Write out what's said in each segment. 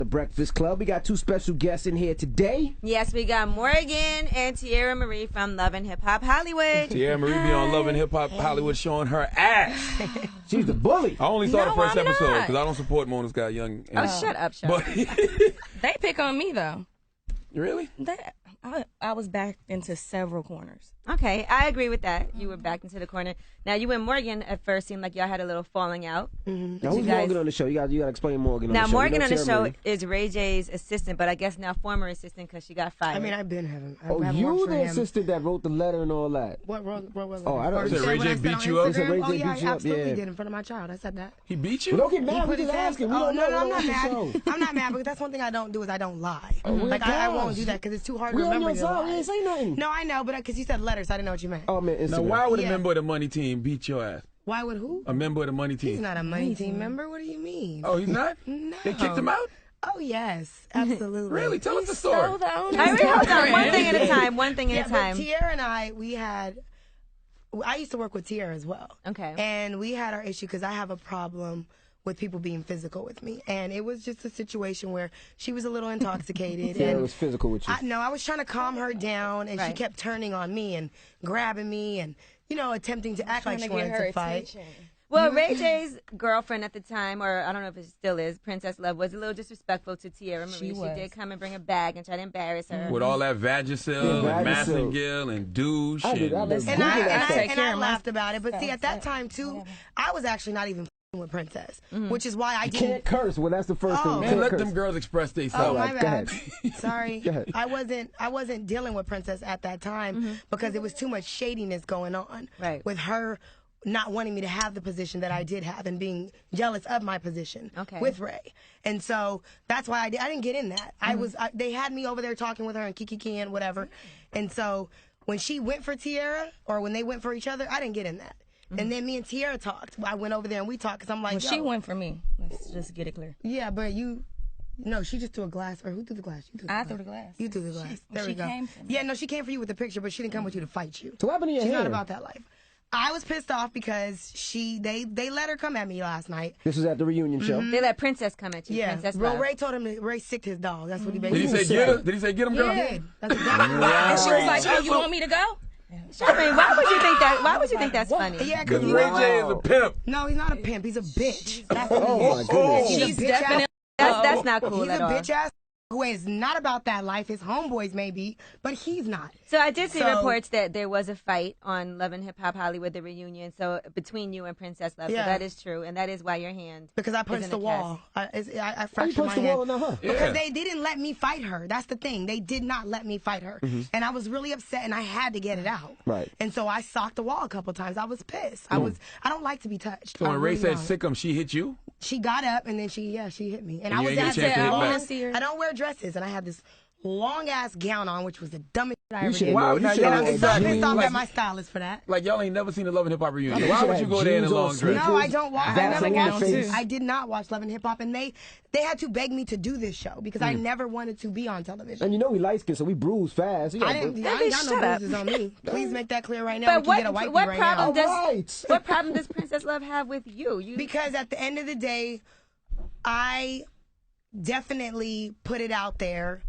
The Breakfast Club. We got two special guests in here today. Yes, we got Morgan and Teairra Marie from Love and Hip Hop Hollywood. Teairra Marie be on Love and Hip Hop Hollywood showing her ass. She's the bully. I only saw the first episode because I don't support Mona Scott Young. Shut up, But They pick on me though. Really? I was backed into several corners. Okay, I agree with that. You were backed into the corner. Now, you and Morgan at first seemed like y'all had a little falling out. Now, who's Morgan on the show? You got to explain Morgan on the show. Now, Morgan on the Teairra show Marie. is Ray J's assistant, but I guess now former assistant because she got fired. I mean, I've been having. Oh, you the assistant that wrote the letter and all that. What was it? Oh, I don't know. Ray J beat you up? Ray J Oh, beat yeah, you I up, absolutely yeah. did in front of my child. I said that. He beat you? Well, don't get mad. He We put just his hands. asking. We Oh, don't know. no, I'm not We don't mad. know. I'm not mad because that's one thing I don't do is I don't lie. Oh, like I gosh. won't do that because it's too hard to We on remember your the side. We lies. ain't say nothing. No, I know, but because you said letters, I didn't know what you meant. Oh, man, Instagram. Now, why would a Yeah. member of the money team beat your ass? Why would who? A member of the money team. He's not a money team member. What do you mean? Oh, he's not? No. They kicked him out? Oh yes, absolutely. Really? Tell us the story. All right, hold on. One thing at a time. One thing at a time. But Teairra and I used to work with Teairra as well. Okay. And we had our issue because I have a problem with people being physical with me. And it was just a situation where she was a little intoxicated. Teairra and was physical with you. I was trying to calm her down, and she Right. kept turning on me and grabbing me and, attempting to act like she wanted to fight. Well, Ray J's girlfriend at the time, or I don't know if it still is, Princess Love, was a little disrespectful to Teairra Marie. She did come and bring a bag and try to embarrass her. With all that Vagisil Yeah, and Vagisil. Massengale and douche. I did. I and- was And I, Google that stuff. and I laughed about it. But see, at that time, too, I was actually not even with Princess, which is why I You didn't. can't curse. Well, that's the first thing. You Man, can't let curse. them girls express Oh, themselves. my Go bad. ahead. Sorry. Go ahead. I wasn't dealing with Princess at that time because it was too much shadiness going on. Right. With her not wanting me to have the position that I did have and being jealous of my position with Ray. And so that's why I didn't get in that. They had me over there talking with her and kiki and whatever. And so when she went for Teairra or when they went for each other, I didn't get in that. And then me and Teairra talked. I went over there and we talked because I'm like, Well, she went for me. Let's just get it clear. yeah, but no, she just threw a glass. Or who threw the glass? You threw the I glass. threw the glass. You threw the glass. There we She go. came for me. Yeah, no, she came for you with the picture, but she didn't come with you to fight you. So what happened to your She's hair? not about that life. I was pissed off because they let her come at me last night. This was at the reunion show. They let Princess come at you. Yeah, Princess Well, Love. Ray told him Ray sicked his dog. That's what he Did basically he say get him? Did he say get him, girl? He did. That's exactly And she was like, "Oh, you want me to go?" I mean, why would you think that? Why would you think that's funny? Yeah, Because because Ray J is a pimp. no, he's not a pimp. He's a bitch. That's what he Oh, is. my goodness. He's She's a bitch ass. definitely. That's not cool He's a at all. bitch ass who is not about that life. His homeboys may be, but he's not. So I did see So- reports that there was a fight on Love and Hip Hop Hollywood, the reunion. So between you and Princess Love, Yeah. so that is true, and that is why your hand Because I is punched in the cast. wall. I How you fractured my punched the hand. wall on her? Because they didn't let me fight her. That's the thing. They did not let me fight her. And I was really upset and I had to get it out. Right. And so I socked the wall a couple times. I was pissed. I don't like to be touched. So I when Ray really said don't. sick him, she hit you? She got up and then she hit me. And And I you was ain't get a at chance to hit long- back? I don't wear dresses and I had this long ass gown on, which was the dumbest shit I You ever should did. Wow, have now known. y'all And I'm ain't so got pissed off jeans. at my stylist for that. Like, y'all ain't never seen a Love and Hip Hop reunion. You Why should would have you go there in a jeans on, long dress? No, I don't watch. I never Vaseline watched. face. I did not watch Love and Hip Hop, and they had to beg me to do this show because I never wanted to be on television. And you know we light skinned, so we bruise fast. I ain't got no shut up. bruises on me. Please make that clear right now. But We can get a white what right problem now. does what problem does Princess Love have with you? Because at the end of the day, I definitely put it out there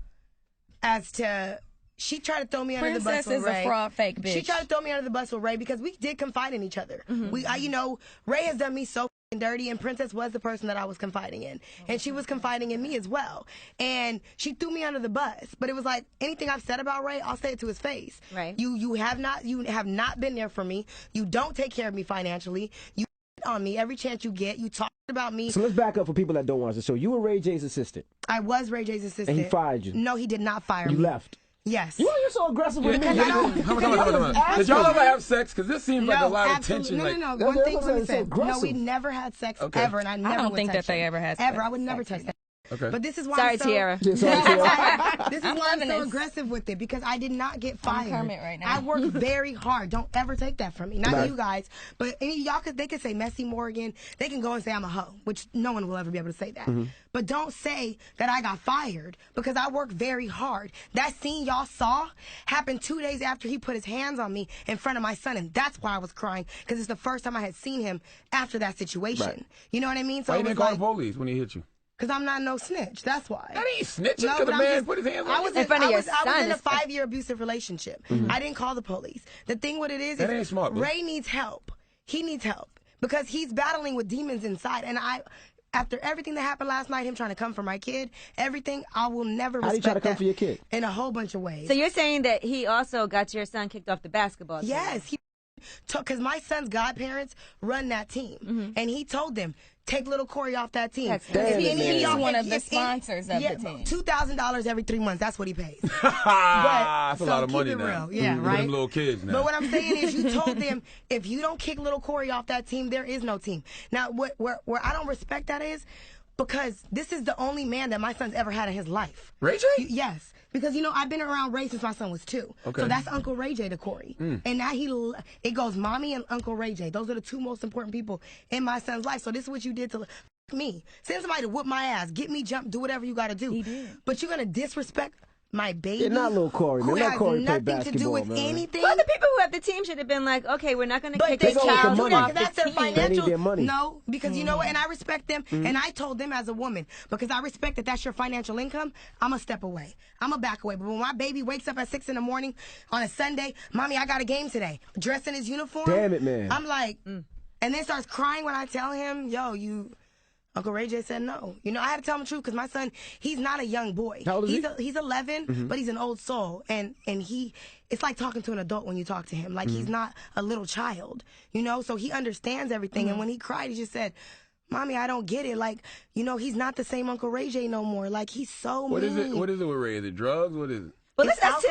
as to. She tried to throw me under the bus Princess with is Ray. a fraud, fake bitch. She tried to throw me under the bus with Ray because we did confide in each other. Ray has done me so f***ing dirty, and Princess was the person that I was confiding in, and she was confiding in me as well. And she threw me under the bus. But it was like anything I've said about Ray, I'll say it to his face. Right. You have not been there for me. You don't take care of me financially. You on me every chance you get. You talk about me. So let's back up for people that don't watch the show. You were Ray J's assistant. I was Ray J's assistant. And he fired you. No, he did not fire me. You left. Yes. You're so aggressive with me. Because I don't- Come on. Did y'all ever have sex? Because this seems like a lot of tension. No, Like, no. That's One what thing, I'm let me saying, say. it's so No, we aggressive. never had sex Okay. ever, and I never don't would think touch that they him. ever had Ever. sex. I would never touch that. okay. But this is why Sorry, I'm so, Teairra. Yeah, sorry, Teairra. This is why I'm loving so this. aggressive with it because I did not get fired. Kermit right now. I worked very hard. Don't ever take that from me. Not Right. you guys, but they could say Messy Morgan. They can go and say I'm a hoe, which no one will ever be able to say that. But don't say that I got fired because I worked very hard. That scene y'all saw happened 2 days after he put his hands on me in front of my son, and that's why I was crying because it's the first time I had seen him after that situation. Right. You know what I mean? So Why it you was didn't call like, the police when he hit you? Because I'm not no snitch. That's why. That ain't snitching because the man put his hands on you. I was in a 5-year abusive relationship. I didn't call the police. The thing what it is ain't smart, Ray needs help. He needs help because he's battling with demons inside. And after everything that happened last night, him trying to come for my kid, everything, I will never respect that. How did he try to come for your kid? In a whole bunch of ways. So you're saying that he also got your son kicked off the basketball team? Yes. He because my son's godparents run that team. And he told them, take little Corey off that team. He's one of the sponsors of the team. $2,000 every 3 months. That's what he pays. That's a lot of money now. Real. Yeah, right. Them little kids now. But what I'm saying is, you told them if you don't kick little Corey off that team, there is no team. Now, where I don't respect that is because this is the only man that my son's ever had in his life. Ray J? Yes. Because, I've been around Ray since my son was 2. Okay. So that's Uncle Ray J to Corey. And now it goes Mommy and Uncle Ray J. Those are the 2 most important people in my son's life. So this is what you did to me. Send somebody to whoop my ass, get me jumped, do whatever you got to do. He did. But you're going to disrespect my baby. Yeah, not little Corey. Who has Corey nothing to do with anything. Well, the people who have the team should have been like, okay, we're not going to kick this this child off that's the their team. financial. They need their money. No, because you know what? And I respect them. And I told them as a woman, because I respect that that's your financial income, I'm going to step away. I'm going to back away. But when my baby wakes up at 6 in the morning on a Sunday, Mommy, I got a game today. Dressed in his uniform. Damn it, man. I'm like, and then starts crying when I tell him, Uncle Ray J said no. I had to tell him the truth because my son, he's not a young boy. How old is he? He's 11, but he's an old soul. And it's like talking to an adult when you talk to him. Like he's not a little child, so he understands everything. And when he cried, he just said, Mommy, I don't get it. Like, he's not the same Uncle Ray J no more. Like, he's so mean. What is it with Ray? Is it drugs? What is it? Well, let's ask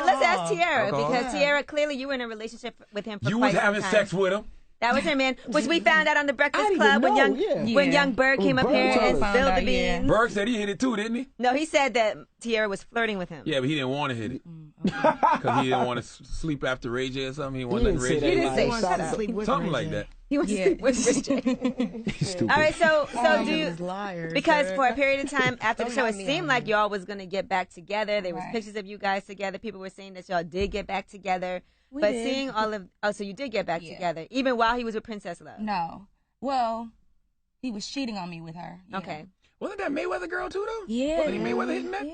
Teairra because Teairra, clearly you were in a relationship with him for you quite was some having time. sex with him? That was her man, which we found out on the Breakfast Club when young Berg came up here and spilled the beans. Berg said he hit it too, didn't he? No, he said that Teairra was flirting with him. Yeah, but he didn't want to hit it. Because he didn't want to sleep after Ray J or something. He wanted to let Ray J. He didn't say shut up. Something like that. He was sleep with Ray J. All right, so do you, because for a period of time after the show, it seemed like y'all was going to get back together. There was pictures of you guys together. People were saying that y'all did get back together. But seeing all of, so you did get back together, even while he was with Princess Love. No. Well, he was cheating on me with her. Yeah. Okay. Wasn't that Mayweather girl too, though? Yeah. Wasn't he Mayweather hitting that? Yeah.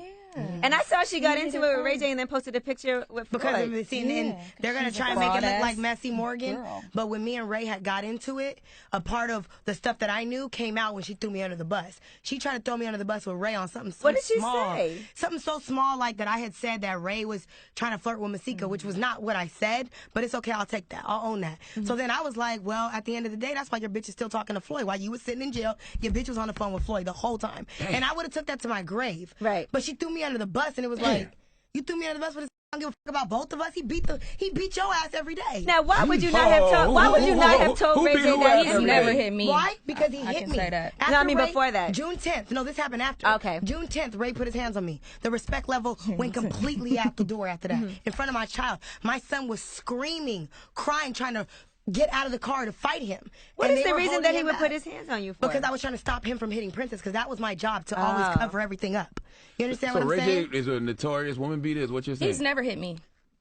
And I saw she got into it with Ray J and then posted a picture with Floyd. Because of the scene, and they're going to try and make it look like Messy Morgan. Girl. But when me and Ray had got into it, a part of the stuff that I knew came out when she threw me under the bus. She tried to throw me under the bus with Ray on something so small. What did she say? Something so small like that I had said that Ray was trying to flirt with Masika, which was not what I said, but it's okay, I'll take that. I'll own that. So then I was like, well, at the end of the day, that's why your bitch is still talking to Floyd. While you was sitting in jail, your bitch was on the phone with Floyd the whole time. And I would have took that to my grave. Right. But she threw me under the bus, and it was like, you threw me under the bus with this. I don't give a fuck about both of us. He beat your ass every day. Now, why would you not have told? Why would you not have told Ray J that? He's never hit me. Why? Because he hit can me. say that. After No, I mean Ray, before that. June 10th. No, this happened after. Okay. June 10th, Ray put his hands on me. The respect level went completely out the door after that. In front of my child. My son was screaming, crying, trying to get out of the car to fight him. What And is they the were reason holding that he him would back. put his hands on you for? Because I was trying to stop him from hitting Princess, because that was my job to always cover everything up. You understand what I'm Ray saying? J is a notorious woman beater, is what you're saying? He's never hit me.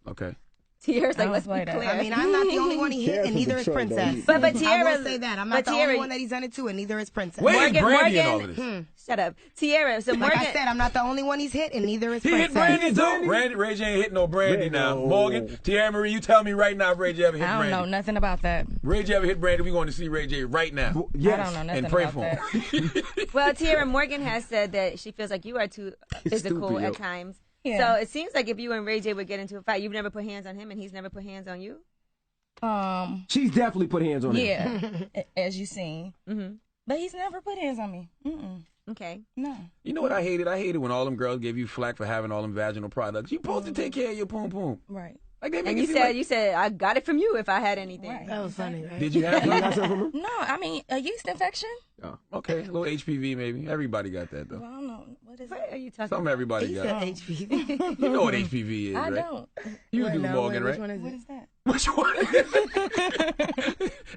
Okay. Teairra's like, let's be like that. clear. I mean, I'm not the only one he hit, and neither is Princess. But I Teairra will say that. I'm not the only one that he's done it to, and neither is Princess. Where's Brandy in all of this? Shut up. Teairra, so Like Morgan. I said, I'm not the only one he's hit, and neither is He Princess. hit Brandy too. Ray J ain't hitting no Brandy now. Morgan, Teairra Marie, you tell me right now if Ray J ever hit I Brandy. don't know nothing about that. Ray J ever hit Brandy, we're going to see Ray J right now. Yes. I don't know nothing And pray about for that. him. Well, Teairra Morgan has said that she feels like you are too physical stupid, at yo. times. Yeah. So it seems like if you and Ray J would get into a fight, you've never put hands on him and he's never put hands on you? She's definitely put hands on him. Yeah, as you seen. But he's never put hands on me. Okay. No. You know what I hated? I hated when all them girls gave you flack for having all them vaginal products. You supposed to take care of your poom poom. Right. Like they make And it you seem said, like- you said, I got it from you if I had anything. Right. That was funny, right? Did you have that? No, I mean, a yeast infection? Oh, okay, a little HPV maybe. Everybody got that though. I don't know. What is What it? are you talking Something about? everybody He got. said HPV. You know what HPV is, I right? don't. You do, No, Morgan, wait, right? Which one is What it? is that? Which one?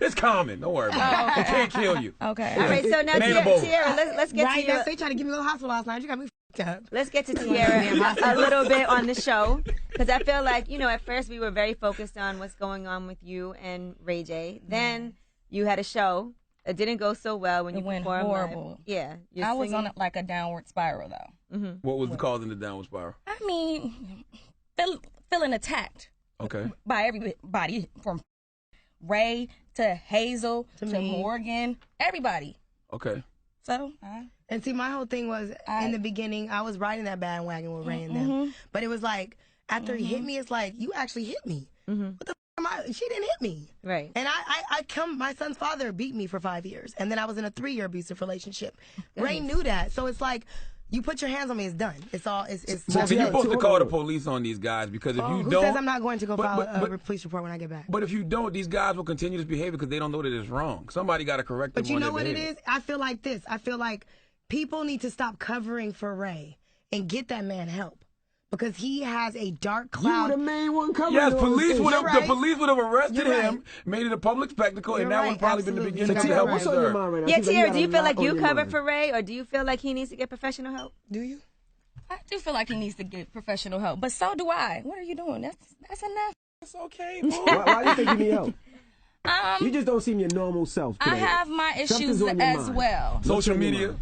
It's common. Don't worry about it. It can't kill you. Okay. All right, so now It ain't a bowl. Teairra, let's get Right, to that's they trying to give me a little hospital last night. You got me f***ed up. Let's get to Teairra a little bit on the show, because I feel like, you know, at first we were very focused on what's going on with you and Ray J. Then you had a show, It didn't go so well when you went performed horrible. live. Yeah. I was on like a downward spiral, though. Mm-hmm. What was the cause in the downward spiral? I mean, feeling attacked. Okay. By everybody, from Ray to Hazel to Morgan, everybody. Okay. So, and see, my whole thing was in the beginning, I was riding that bandwagon with Ray and them. But it was like, after he hit me, it's like, you actually hit me. What the f am I? She didn't hit me. Right. And my son's father beat me for 5 years. And then I was in a 3-year abusive relationship. Ray knew that. So it's like, you put your hands on me, it's done. It's all, it's so you're supposed to call the police on these guys, because if you who don't... says I'm not going to go file a police report when I get back? But if you don't, these guys will continue this behavior because they don't know that it's wrong. Somebody got to correct them. But you know what it is? I feel like this. I feel like people need to stop covering for Ray and get that man help. Because he has a dark cloud. You were the main one covering. Yes, the police would have arrested him, made it a public spectacle, and that would probably been the beginning of the help. What's on your mind right now? Yeah, Teairra, do you feel like you covered for Ray, or do you feel like he needs to get professional help? Do you? I do feel like he needs to get professional help, but so do I. What are you doing? That's enough. It's okay. Why do you think you need help? You just don't seem your normal self today. I have my issues as well. Social media,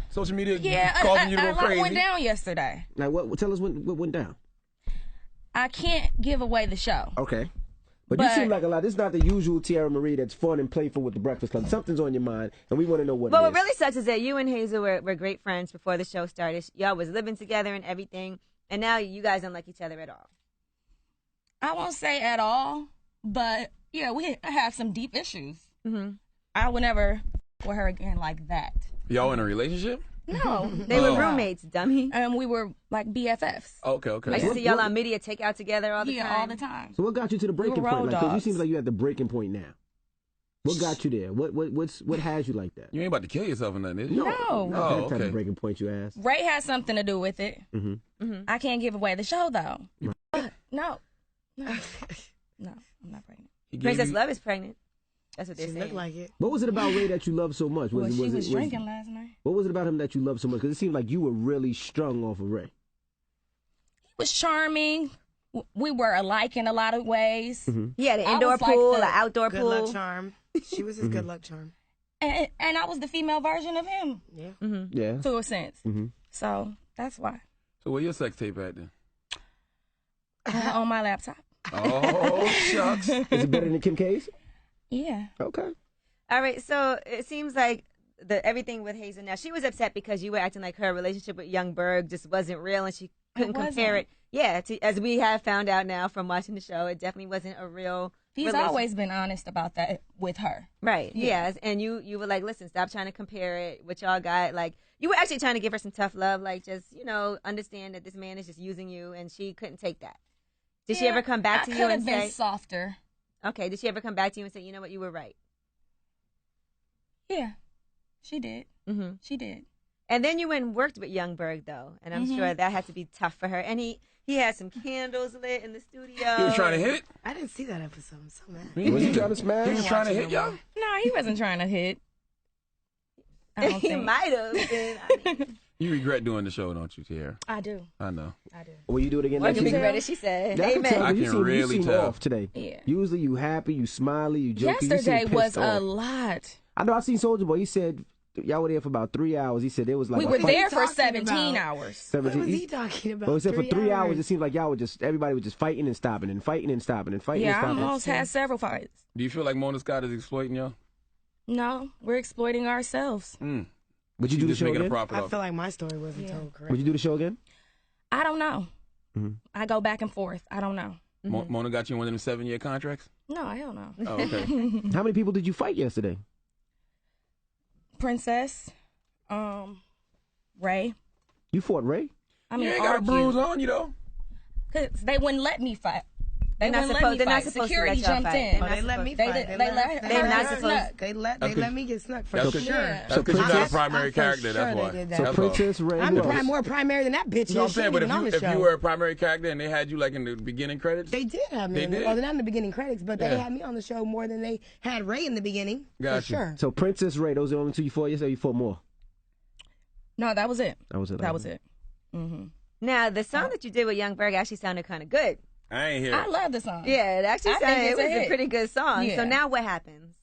yeah, causing you to go a lot crazy. went down yesterday. Like what? Tell us what went down. I can't give away the show. Okay. But you seem like a lot. This is not the usual Teairra Marie that's fun and playful with the Breakfast Club. Something's on your mind, and we want to know what it is. Well, what really sucks is that you and Hazel were great friends before the show started. Y'all was living together and everything, and now you guys don't like each other at all. I won't say at all, but yeah, we have some deep issues. I would never with her again like that. Y'all in a relationship? No. They were roommates, dummy. And we were like BFFs. Okay. I used to see y'all on media take out together all the time. Yeah, all the time. So what got you to the breaking point? Like, 'cause you seem like you're at the breaking point now. What got you there? What has you like that? You ain't about to kill yourself or nothing, is you? No. Oh, that type of breaking point you asked. Ray has something to do with it. I can't give away the show though. No, I'm not pregnant. Princess Love is pregnant. That's what they're saying. Look like it. What was it about Ray that you loved so much? She was drinking last night. What was it about him that you loved so much? Because it seemed like you were really strung off of Ray. He was charming. We were alike in a lot of ways. He had an indoor pool, an outdoor pool. Good luck charm. She was his good luck charm. And I was the female version of him. Yeah. Yeah. To a sense. So that's why. So where your sex tape at then? On my laptop. Oh, shucks. Is it better than Kim K's? Yeah. Okay. All right, so it seems like everything with Hazel now, she was upset because you were acting like her relationship with Young Berg just wasn't real, and she couldn't compare it. Yeah, as we have found out now from watching the show, it definitely wasn't a real He's always been honest about that with her. Right, yes. And you were like, listen, stop trying to compare it, what y'all got. Like, you were actually trying to give her some tough love, like just, understand that this man is just using you, and she couldn't take that. Did she ever come back to you and say? I could have been softer. Okay, did she ever come back to you and say, you know what, you were right? Yeah, she did. She did. And then you went and worked with Young Berg, though, and I'm sure that had to be tough for her. And he had some candles lit in the studio. He was trying to hit it? I didn't see that episode. I'm so mad. Was he trying to smash? He was trying to hit y'all? No, he wasn't trying to hit. He might have. You regret doing the show, don't you, Teairra? I do. I know. I do. Will you do it again? What do you regret it? She said. Amen. I can really you seem tell. off today. Yeah. Usually you happy, you smiley, you joking. Yesterday was off. a lot. I know. I seen Soulja Boy. He said y'all were there for about 3 hours. He said it was like we were there for 17 hours. 17. What was he talking about? Well, he said for 3 hours. It seemed like y'all were everybody was just fighting and stopping and fighting and stopping and fighting and stopping. Yeah, I almost had several fights. Do you feel like Mona Scott is exploiting y'all? No, we're exploiting ourselves. Would you do the show again? I feel like my story wasn't told correct. Would you do the show again? I don't know. I go back and forth. I don't know. Mona got you one of them 7-year contracts? No, hell no. Oh, okay. How many people did you fight yesterday? Princess, Ray. You fought Ray? I mean, you ain't got a bruise on you, though. Because they wouldn't let me fight. They're not supposed to let Security y'all jumped fight. in. They let me fight. They let me get snuck for sure. That's because you're not a primary character. That's why. So Princess Ray. I'm more primary than that bitch. You know what I'm saying? But if you were a primary character and they had you like in the beginning credits, they did have me. Well, they're not in the beginning credits, but they had me on the show more than they had Ray in the beginning. Gotcha. For sure. So Princess Ray, those are the only two you fought yesterday. You fought more? No, that was it. That was it. That was it. Now the song that you did with Young Berg actually sounded kind of good. I ain't hear it. I love the song. Yeah, it actually sounded, it was a pretty good song. Yeah. So now what happens?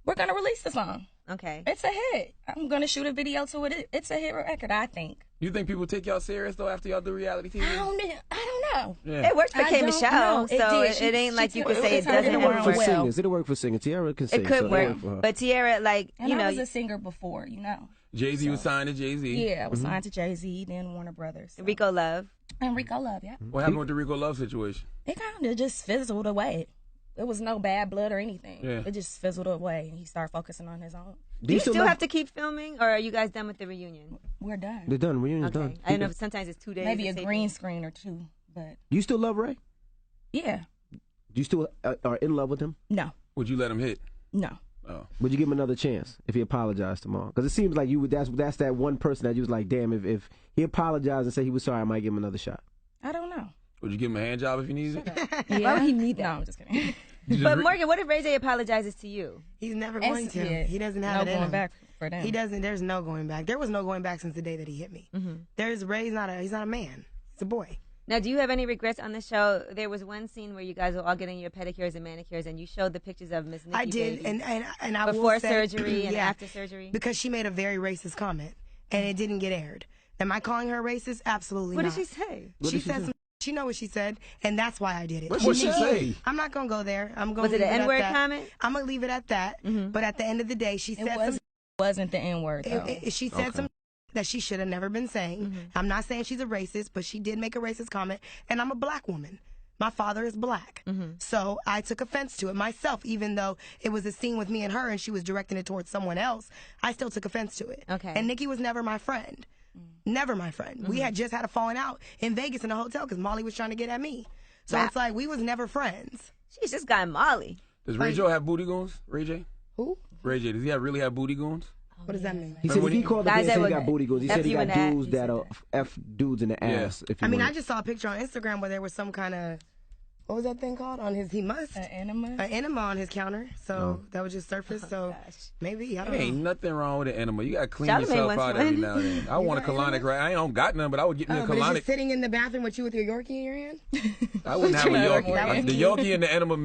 We're going to release the song. Okay. It's a hit. I'm going to shoot a video to it. It's a hit record, I think. You think people take y'all serious, though, after y'all do reality TV? I don't know. Yeah. It worked for K. Michelle, so it ain't like you could say it doesn't work for singers. It'll work for singers. Teairra can sing. It could so work. for her. But Teairra, like, and you know. I was a singer before, you know. Jay-Z was signed to Jay-Z. Yeah, I was signed to Jay-Z, then Warner Brothers. So. Rico Love. And Rico Love, yeah. What happened with the Rico Love situation? It kind of just fizzled away. There was no bad blood or anything. Yeah. It just fizzled away, and he started focusing on his own. Do you still have to keep filming, or are you guys done with the reunion? We're done. They're done. Reunion's done. I don't know if sometimes it's 2 days. Maybe a green screen or two, but... Do you still love Ray? Yeah. Do you still are in love with him? No. Would you let him hit? No. Oh. Would you give him another chance if he apologized tomorrow? Because it seems like you would. That's that one person that you was like, damn, if he apologized and said he was sorry, I might give him another shot. I don't know. Would you give him a hand job if he needed it? Yeah. Why would he need that? No, I'm just kidding. But Morgan, what if Ray J apologizes to you? He's never going to. Yeah. He doesn't have it in going him. back for them. He doesn't. There's no going back. There was no going back since the day that he hit me. Ray's not a man. He's a boy. Now, do you have any regrets on the show? There was one scene where you guys were all getting your pedicures and manicures, and you showed the pictures of Miss Nikki I did, Baby and I before will say, surgery and after surgery. because she made a very racist comment, and it didn't get aired. Am I calling her racist? Absolutely What not. did she say? She said some. She know what she said, and that's why I did it. What'd she say? I'm not gonna go there. I'm gonna. Was it leave an at N-word that. comment? I'm gonna leave it at that. But at the end of the day, she said some. Wasn't the N-word, though. She said some that she should have never been saying. I'm not saying she's a racist, but she did make a racist comment, and I'm a black woman. My father is black. So I took offense to it myself, even though it was a scene with me and her and she was directing it towards someone else. I still took offense to it. Okay. And Nikki was never my friend. Never my friend. We had just had a falling out in Vegas in a hotel because Molly was trying to get at me. So it's like we was never friends. She's just got Molly. Does Ray J have booty goons? Ray J? Who? Ray J, does he really have booty goons? What does that mean? He said he called the Guys guy that he would got booty goons. He said he F you got in the ass. dudes that'll F dudes in the ass. If you I mean, want I just saw a picture on Instagram where there was some kind of, what was that thing called on his? He must An enema? an enema on his counter. So that was just surfaced. So maybe I don't There ain't know. nothing wrong with an enema. You gotta clean Charlamagne yourself wants out one. every now and then. I want a colonic, right? I don't got none, but I would get me a But it's colonic. just sitting in the bathroom with you with your Yorkie in your hand. I wouldn't have a Yorkie. Morgan. The Yorkie and the enema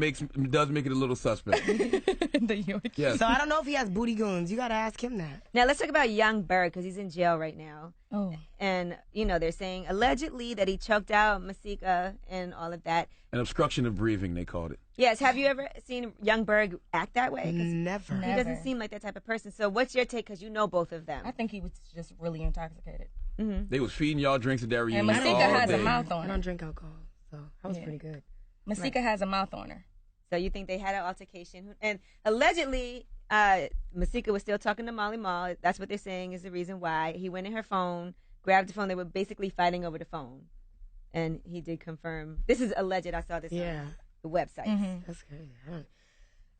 does make it a little suspect. The Yorkie. Yes. So I don't know if he has booty goons. You gotta ask him that. Now, let's talk about Young Berg, because he's in jail right now. Oh. And, you know, they're saying allegedly that he choked out Masika and all of that. An obstruction of breathing, they called it. Yes, have you ever seen Young Berg act that way? 'Cause Never. he doesn't seem like that type of person. So what's your take, because you know both of them? I think he was just really intoxicated. They was feeding y'all drinks at that reunion And Masika all has day. a mouth I on her. don't drink alcohol, so that was pretty good. Masika has a mouth on her. So you think they had an altercation? And allegedly, Masika was still talking to Molly Mall. That's what they're saying is the reason why. He went in her phone, grabbed the phone. They were basically fighting over the phone. And he did confirm. This is alleged. I saw this on the website. That's crazy.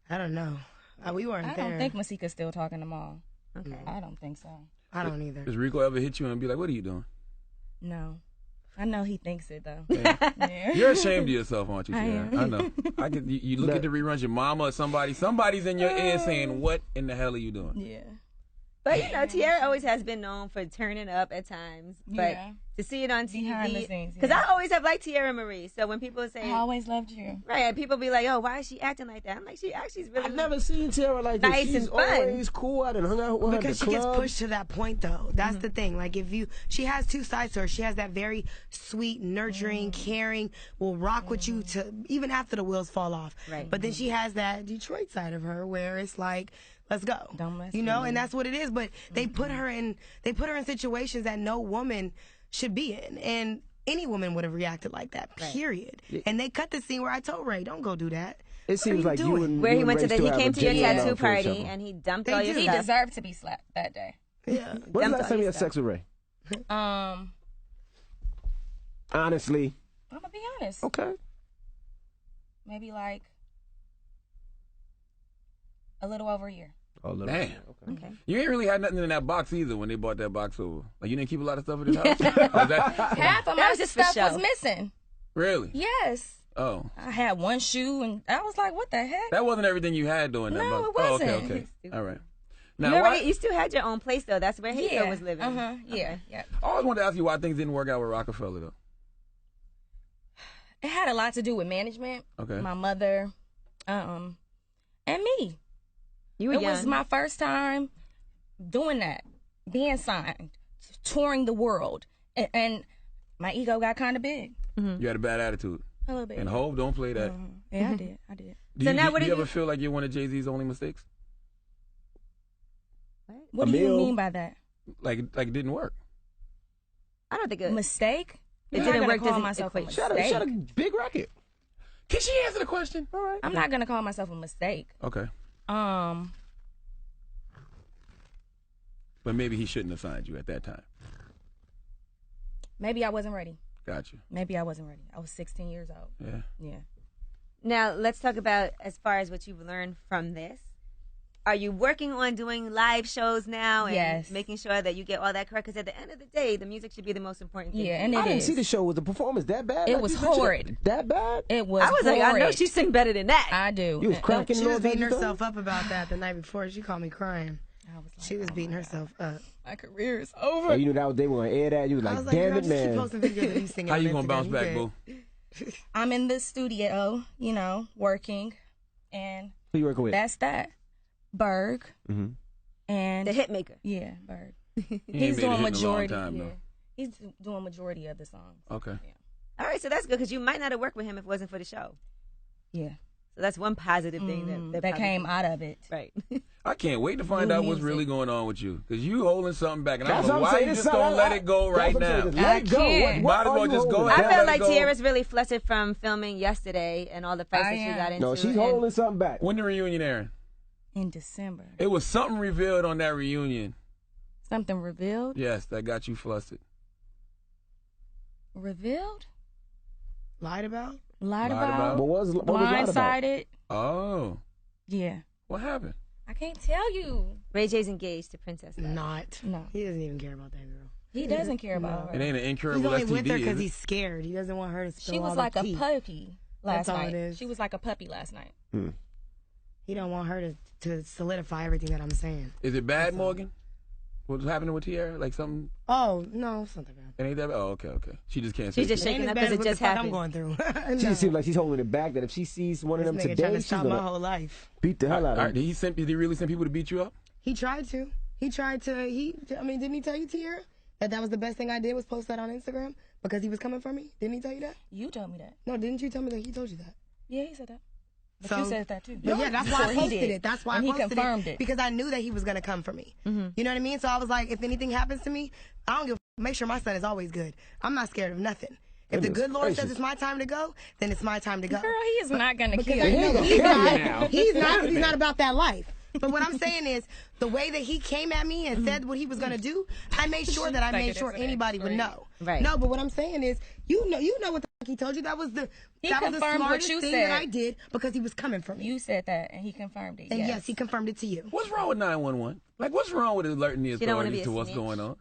I don't know. We weren't I there. don't think Masika's still talking to Maul. Okay. I don't think so. I don't either. Does Rico ever hit you and be like, what are you doing? No. I know he thinks it, though. Yeah. You're ashamed of yourself, aren't you, Teairra? am. I know. You look at the reruns, your mama or somebody's in your ear saying, what in the hell are you doing? Yeah. But, you know, Teairra always has been known for turning up at times. But Yeah. to see it on TV. Behind the scenes, Because yeah. I always have liked Teairra Marie. So when people say, I always loved you. right, and people be like, oh, why is she acting like that? I'm like, she's really. I've never seen Teairra like this. Nice She's and fun. always cool. I done hung out with her at Because the she gets club. pushed to that point, though. That's the thing. Like, she has two sides to her. She has that very sweet, nurturing, caring, will rock with you to even after the wheels fall off. Right. But then she has that Detroit side of her where it's like, let's go. Don't mess you know, with and me. that's what it is. But they put her in situations that no woman should be in. And any woman would have reacted like that, period. And they cut the scene where I told Ray, don't go do that. It seems like you and Where you he and went to Ray he still came have to a your genuine tattoo love for each party other. and he dumped They all your do. He stuff. deserved to be slapped that day. Yeah. When's the Dumped last all time you your had sex with Ray? I'm Honestly. gonna be honest. Okay. Maybe like a little over a year. Oh, little. Damn. Okay. You ain't really had nothing in that box either when they bought that box over. Like, you didn't keep a lot of stuff in this house? Oh, Half of That my was just for stuff was show. missing. really? Yes. Oh. I had one shoe and I was like, what the heck? That wasn't everything you had during that No, box. it wasn't. Oh, okay. All right. You, Now, you still had your own place, though. That's where Hazel was living. Yeah. Okay. Yeah. I always wanted to ask you why things didn't work out with Rockefeller, though. It had a lot to do with management. Okay. My mother, and me. You were It young. was my first time doing that, being signed, touring the world, and my ego got kind of big. You had a bad attitude. A little bit. And Hov, don't play that. Yeah, I did. Do you ever feel like you're one of Jay-Z's only mistakes? What do you mean by that? Like it didn't work. I don't think it mistake. It didn't work. Call myself a mistake. Shut a big record. Can she answer the question? All right. I'm not gonna call myself a mistake. Okay. But maybe he shouldn't have signed you at that time. Maybe I wasn't ready. Gotcha. Maybe I wasn't ready. I was 16 years old. Yeah. Now, let's talk about as far as what you've learned from this. Are you working on doing live shows now and making sure that you get all that correct? Because at the end of the day, the music should be the most important thing. Yeah, and I didn't see the show. Was the performance that bad? It was horrid. That bad? It was I was horrid. like, I know she sing better than that. I do. You was cracking. She was beating herself up about that the night before. She called me crying. She was beating herself up. My career is over. Oh, you knew they were going to air that? You was like, damn it, man. How you going to bounce back, boo? I'm in the studio, working. And who you working with? That's that. Berg. And the hit maker. Yeah, Berg. He's doing majority. He's doing majority of the songs. Okay. Yeah. All right, so that's good because you might not have worked with him if it wasn't for the show. Yeah. So that's one positive thing that came out of it. Right. I can't wait to find out what's really going on with you because you holding something back, and I don't know why you just don't let it go right now. Let it go. Might as well just go ahead. I feel like Teairra's really flustered from filming yesterday and all the fights that she got into. No, she's holding something back. When the reunion airing? In December. It was something revealed on that reunion. Something revealed? Yes, that got you flustered. Revealed? Lied about? Lied about? What was lied about? Blindsided? Oh. Yeah. What happened? I can't tell you. Ray J's engaged to Princess. Not. No. He doesn't even care about that girl. He doesn't care about her. It ain't an incurable STD. He's only with her because he's scared. He doesn't want her to spill She was all like the a tea. puppy last That's all night. it is. She was like a puppy last night. He don't want her to solidify everything that I'm saying. Is it bad, Morgan? What's happening with Teairra? Like something? Oh, no, it's not that bad. It ain't that bad? Oh, okay. She's just can't say She's just shaking up because it just happened. I'm going through. She just seems like she's holding it back, that if she sees one of them today, she's going to gonna my whole life. Beat the hell out of her. Did he really send people to beat you up? He tried to. Didn't he tell you, Teairra, that was the best thing I did was post that on Instagram because he was coming for me? Didn't he tell you that? You told me that. No, didn't you tell me that he told you that? Yeah, he said that. But you said that too. But yeah, that's why I posted it. That's why I posted confirmed it. Because I knew that he was going to come for me. You know what I mean? So I was like, if anything happens to me, I don't give a make sure my son is always good. I'm not scared of nothing. If the good Lord says it's my time to go, then it's my time to go. Girl, he is not going to kill you. He's not about that life. But what I'm saying is, the way that he came at me and said what he was going to do, I made sure that I made sure anybody would know. Right. No, but what I'm saying is, you know what the fuck he told you. That was the smartest thing that I did because he was coming for me. You said that, and he confirmed it. And yes, he confirmed it to you. What's wrong with 911? Like, what's wrong with alerting the authorities to what's going on?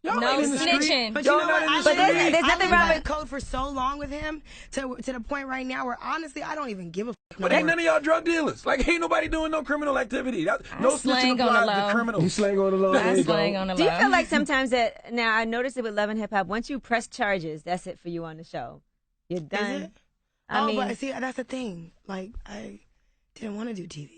Y'all no ain't in the snitching. street. But you know what? There's nothing wrong with code for so long with him to the point right now where honestly I don't even give a fuck. But ain't none of y'all drug dealers. Like, ain't nobody doing no criminal activity. No snitching applies to criminals. You slang on the low. I slang on the low. Do you feel like sometimes that, now I noticed it with Love and Hip Hop, once you press charges, that's it for you on the show. You're done. Is it? But see, that's the thing. Like, I didn't want to do TV.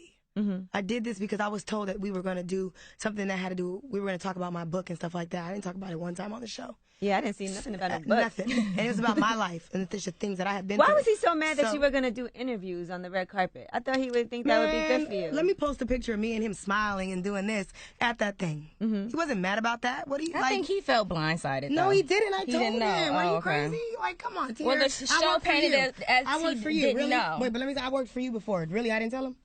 I did this because I was told that we were going to do something that had to do, we were going to talk about my book and stuff like that. I didn't talk about it one time on the show. Yeah, I didn't see nothing about it. Nothing. And it was about my life and the things that I had been through. Why was he so mad that you were going to do interviews on the red carpet? I thought he would think that would be good for you. Let me post a picture of me and him smiling and doing this at that thing. He wasn't mad about that. I think he felt blindsided. No, he didn't. I told him. Know. Are you crazy? Like, come on, Teairra. Well, the show painted it as I worked for you. didn't really? know. Wait, but let me say, I worked for you before. Really, I didn't tell him?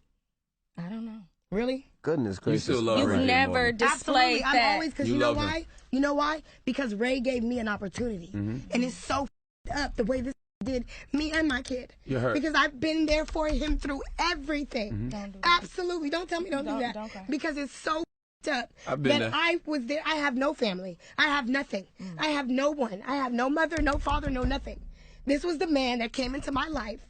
I don't know. Really? Goodness gracious. You still love Ray. You've never displayed Absolutely. that. I'm always, because you know why? You know why? Because Ray gave me an opportunity. And it's so up the way this did me and my kid. You're hurt. Because I've been there for him through everything. Don't do that. Absolutely. Don't tell me don't do that. Don't cry. Because it's so up I've been that there. I was there. I have no family. I have nothing. I have no one. I have no mother, no father, no nothing. This was the man that came into my life.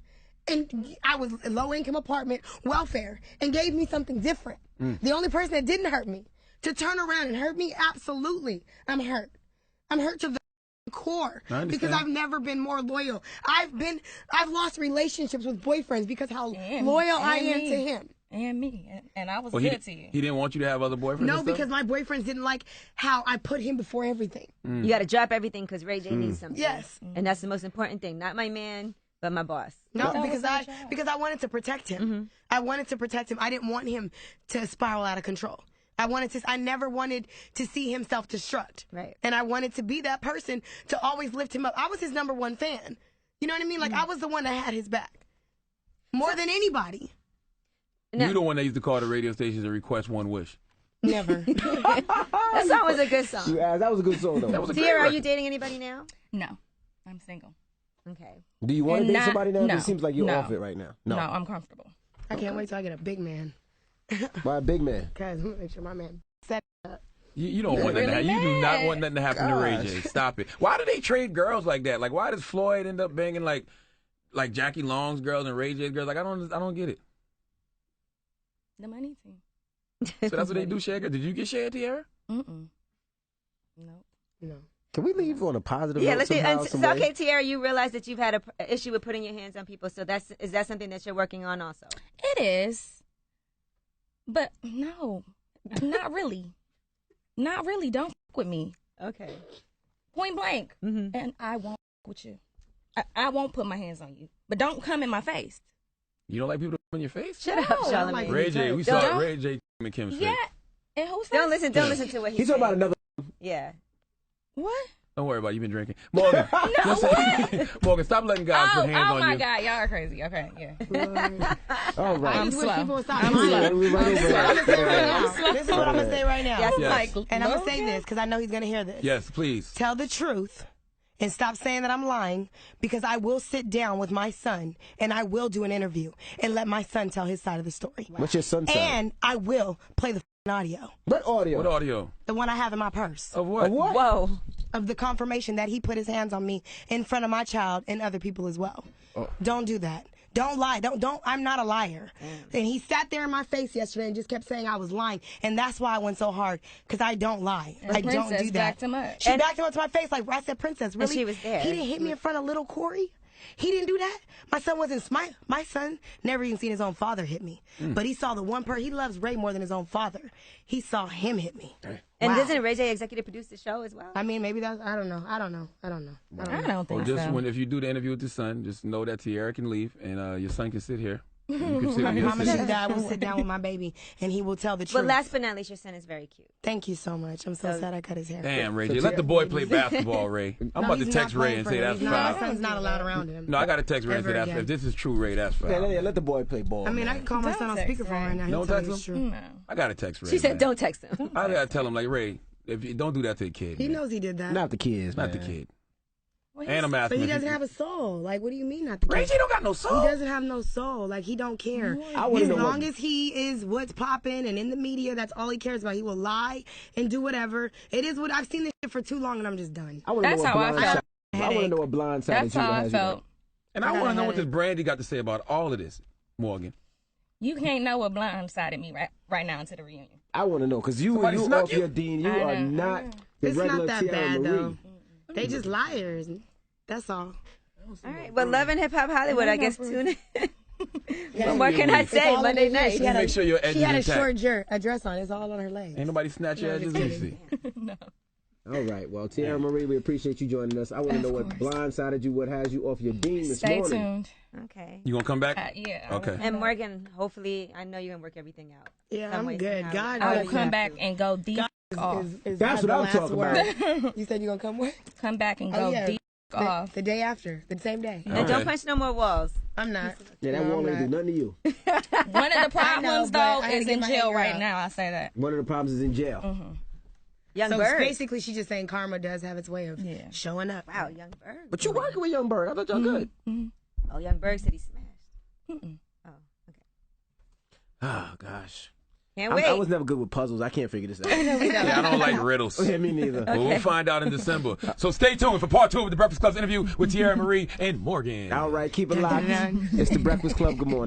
And I was a low-income apartment, welfare, and gave me something different. The only person that didn't hurt me, to turn around and hurt me, absolutely, I'm hurt. I'm hurt to the core because I've never been more loyal. I've lost relationships with boyfriends because how loyal I am to him. and me, and I was good to you. He didn't want you to have other boyfriends? No, because my boyfriends didn't like how I put him before everything. You got to drop everything because Ray J needs something. Yes. And that's the most important thing. Not my man, but my boss. No, because I wanted to protect him. I wanted to protect him. I didn't want him to spiral out of control. I never wanted to see him self-destruct. Right. And I wanted to be that person to always lift him up. I was his #1 fan. You know what I mean? Like, I was the one that had his back. More than anybody. You're the one that used to call the radio stations and request one wish. Never. That song was a good song. That was a good song, though. Teairra, are you dating anybody now? No, I'm single. Okay. Do you want to date somebody now? No, It seems like you're no. off it right now. No, I'm comfortable. I can't wait till I get a big man. Why a big man? Because I'm going to make sure my man set up. You don't want nothing to happen. You do not want nothing to happen to Ray J. Stop it. Why do they trade girls like that? Like, why does Floyd end up banging like Jackie Long's girls and Ray J's girls? Like, I don't get it. The money thing. So that's what they do, share girls. Did you get shared, Teairra? No. No. Can we leave on a positive Yeah, note let's see. somehow, So, some way? okay, Teairra, you realize that you've had an issue with putting your hands on people. So is that something that you're working on also? It is. But no, not really. Not really. Don't f with me. Okay. Point blank. And I won't f with you. I won't put my hands on you. But don't come in my face. You don't like people to come in your face? Shut up, Charlamagne. like Ray J, we saw Ray J and Kim's face. Yeah. And who's Don't listen to what He's talking about another. Yeah. What? Don't worry about it. You've been drinking. Morgan. What? Morgan, stop letting guys put hands on you. Oh my God, y'all are crazy. Okay, yeah. All right. I'm I slow. people would stop I'm lying. slow. We right over there. This is what I'm going to say right now. Yes. Yes. And I'm going to say this because I know he's going to hear this. Yes, please. Tell the truth and stop saying that I'm lying, because I will sit down with my son and I will do an interview and let my son tell his side of the story. What's your son's side? And I will play the audio. What audio? What audio? The one I have in my purse. Of what? Of what? Whoa. Of the confirmation that he put his hands on me in front of my child and other people as well. Oh. Don't do that. Don't lie. Don't. I'm not a liar. And he sat there in my face yesterday and just kept saying I was lying. And that's why I went so hard, because I don't lie. I don't do that. Backed him up. She backed him up to my face. Like I said, Princess, really? And she was there. He didn't hit me in front of little Corey? He didn't do that? My son wasn't my son never even seen his own father hit me. But he saw the one he loves Ray more than his own father. He saw him hit me. And Wow. doesn't Ray J executive produce the show as well? I mean, maybe that's, I don't know. I don't Or think just so. if you do the interview with your son, just know that Teairra can leave and your son can sit here. You can sit I with your promise you sister. that I will sit down with my baby and he will tell the truth. But last but not least, your son is very cute. Thank you so much. I'm so sad I cut his hair. Damn, Ray J. Let the boy play basketball, Ray. I'm about to he's text not Ray playing and for say him. that's He's not. My foul. son's not allowed around him. No, I got to text Ray and say Ever that's again. if this is true, Ray, that's foul. Let the boy play ball. I mean, I man. can call my Don't son on text speakerphone Ray. right now. He'll Don't tell text me it's him? true. No. I got to text Ray. She said, man. don't text him. I got to tell him, like, Ray, if you don't do that to the kid. He man. knows he did that. Not the kids, Not the man. kid. Well, And I'm asking But he if doesn't have a soul. Like, what do you mean not the Ray kid? J don't got no soul. He doesn't have no soul. Like, he don't care. I wanna As know long what- as he is what's popping and in the media, that's all he cares about. He will lie and do whatever. It is what I've seen this shit for too long and I'm just done. I wanna That's know how I what felt. I want to know what blind side That's that you how I has you felt. like. And I I want got to know a what this headache. Brandy got to say about all of this, Morgan. You can't know what blindsided me right now into the reunion. I want to know, because you Somebody snuck off you? your Dean. You I are know. not the It's regular not that Teairra bad, Marie. though. They just liars. That's all. All right. Well, Love and Hip Hop Hollywood, I guess, tune in. Yeah. What more can I It's say? all on Monday her leg. night. She had Make sure your edges She had a intact. short dress on. It's all on her legs. Ain't nobody snatch your edges. Let me see. All right. Well, Teairra Marie, we appreciate you joining us. I want to know what blindsided you, what has you off your Dean this Stay morning. tuned. Okay. You gonna come back? Yeah. Okay. And Morgan, hopefully, I know you're going to work everything out. Yeah, Some I'm way, good. somehow. God I will knows come you back and go deep off. is That's the what I'm last talking word. about. You said you're going to come with? Come back and go Oh, yeah. deep off. The day after. The same day. And Okay. don't punch no more walls. I'm not. Yeah, that No, wall I'm ain't do not. nothing to you. One of the problems, but though, I had to is get in my jail anger right out. now. I say that. One of the problems is in jail. Young So Bird. basically, she's just saying karma does have its way of showing up. Wow, Young Bird. But you working with Young Bird. I thought y'all good. Oh, Young Bird said he smashed. Oh, okay. Oh, gosh. Can't wait. I was never good with puzzles. I can't figure this out. Yeah, I don't like riddles. Yeah, me neither. But we'll find out in December. So stay tuned for part 2 of the Breakfast Club's interview with Teairra Marie and Morgan. All right, keep it locked. It's the Breakfast Club. Good morning.